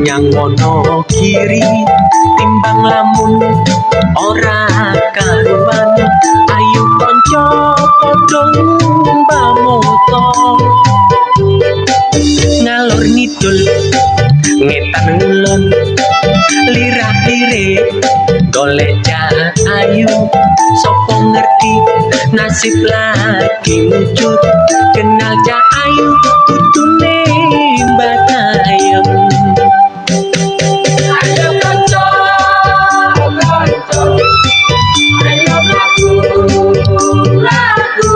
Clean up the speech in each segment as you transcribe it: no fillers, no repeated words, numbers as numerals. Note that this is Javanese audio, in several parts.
menyang wono kiri timbang lamun ora karuan ayo kanca padha mbamoto ngalor ngidul ngetan ngulon lirah lirik golek ayu sapa ngerti nasib lagi wujud kenal ayu kudune batayem ayo kanca ayo lagu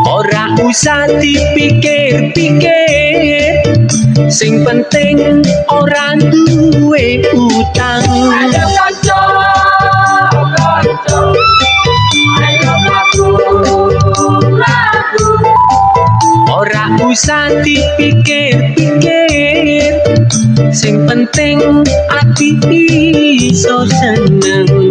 ora usah dipikir-pikir sing penting ora duwe utang ayo kanca ayo lagu ora usah dipikir-pikir sing penting ati iso seneng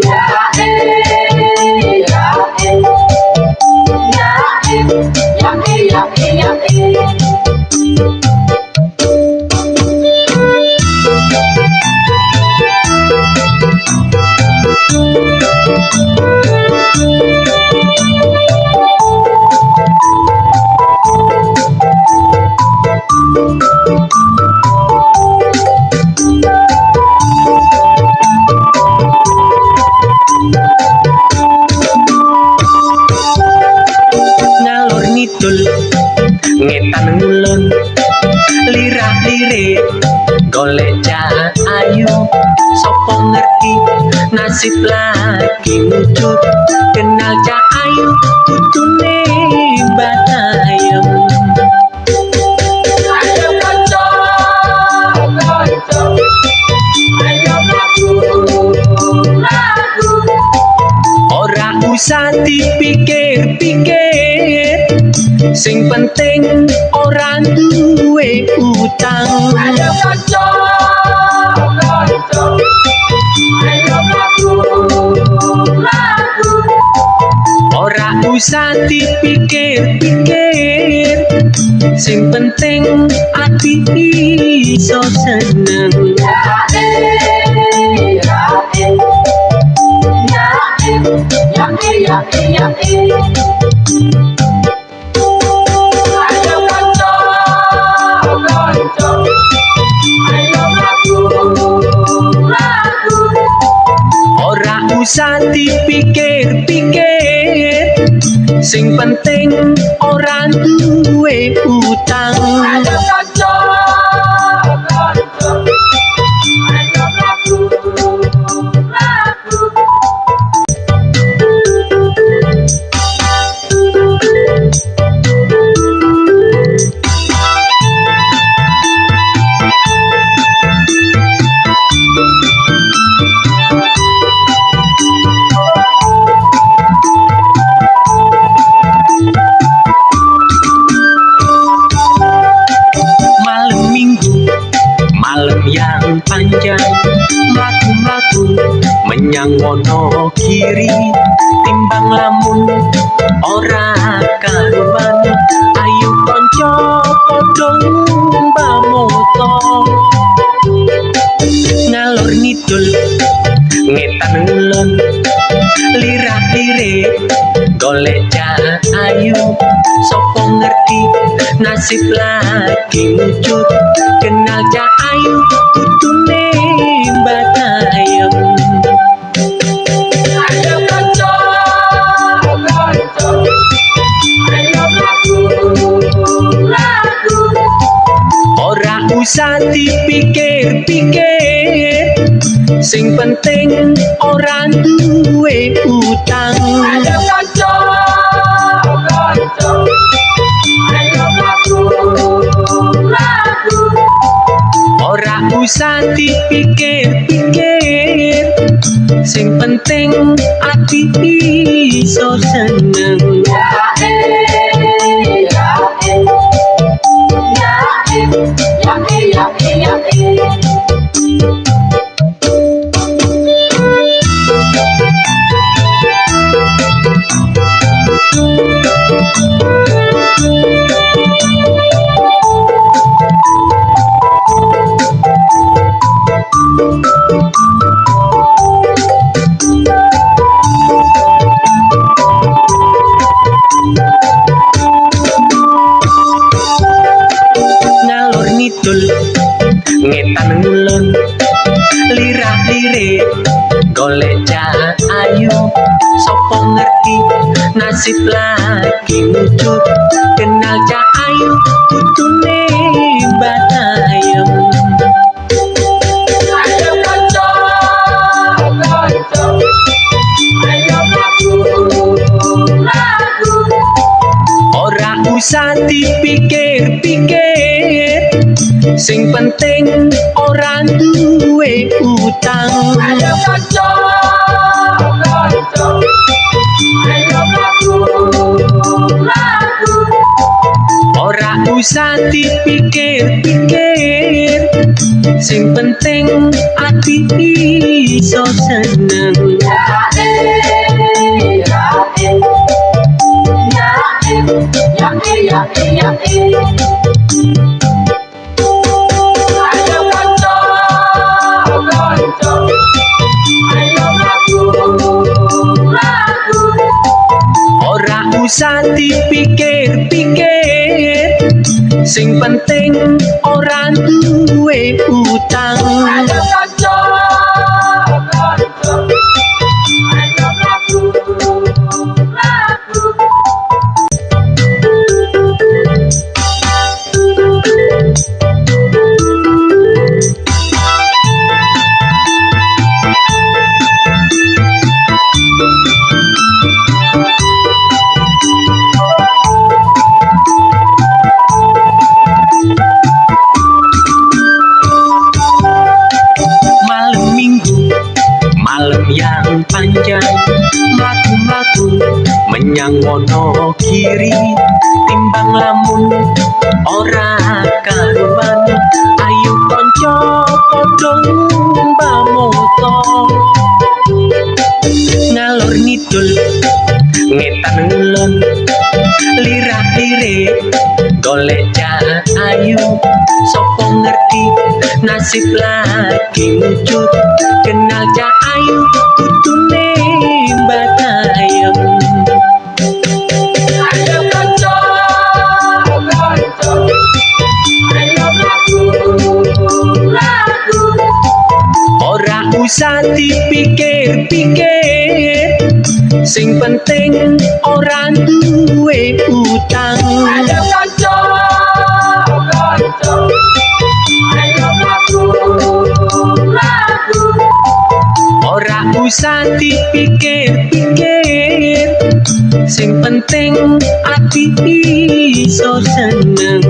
ngalor ngidul ngetan ngulon lirah lirik golek ayu sapa ngerti nasib lagi wujud kenal ayu kudune batayem ayo kanca ayo lagu ora usah dipikir-pikir sing penting ora duwe utang ayo kanca ayo lagu ora usah dipikir-pikir sing penting ati iso seneng ayo kanca ayo lagu ora usah dipikir-pikir sing penting ora duwe utang ayo kanca ayo lagu malam yang panjang mlaku-mlaku menyang wono kiri timbang lamun ora karuan ayo kanca padha mbamoto ngalor ngidul ngetan ngulon lirah lirik golek ayu sapa ngerti nasib lagi wujud kenal ayu kudune batayem ayo kanca ayo lagu ora usah dipikir-pikir sing penting ora duwe utang ayo kanca ayo lagu ora usah dipikir-pikir sing penting ati iso seneng nasib lagi muncul kenal cak ayu kutune batayem. Ayo kanca kanca ayo lagu ora usah dipikir-pikir sing penting ora duwe utang. Ayo kanca kanca ayo lagu ora usah dipikir-pikir sing penting ati iso seneng. Ayo kanca kanca ayo lagu ora usah dipikir-pikir sing penting ora duwe utang. Ayo kanca kanca ayo lagu malam yang panjang mlaku-mlaku menyang wono kiri timbang lamun ora karuan ayo kanca padha numpak motor ngalor ngidul ngetan ngulon lirah-lirik golek cak ayu sapa ngerti nasib lagi muncul kenal cak ayu kutune batayem. Ayo kanca kanca ayo lagu ora usah dipikir-pikir sing penting ora duwe utang. Ayo kanca kanca ayo lagu ora usah dipikir-pikir sing penting ati iso seneng.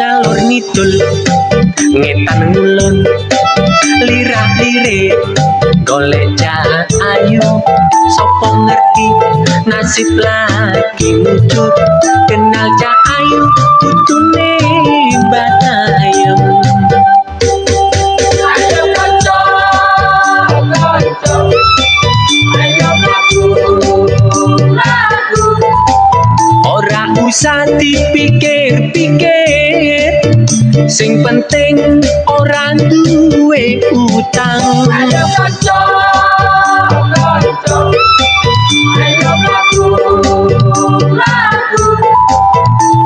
Ngalor ngidul ngetan ngulon lirah-lirik golek cak ayu sapa ngerti nasib lagi muncul kenal cak ayu kutune batayem. Ayo kanca kanca ayo lagu ora usah dipikir-pikir sing penting ora duwe utang. Ayo kanca kanca ayo lagu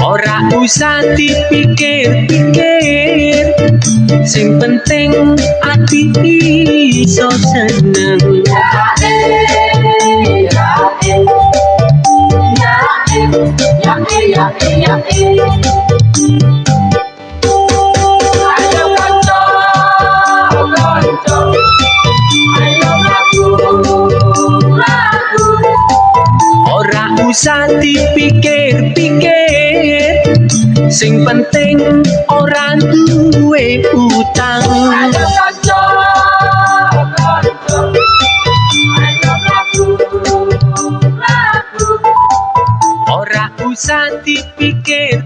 ora usah dipikir-pikir sing penting ati iso seneng. Ayo kanca kanca ayo lagu ora usah dipikir-pikir sing penting ora duwe utang. Ayo kanca kanca ayo lagu ora usah dipikir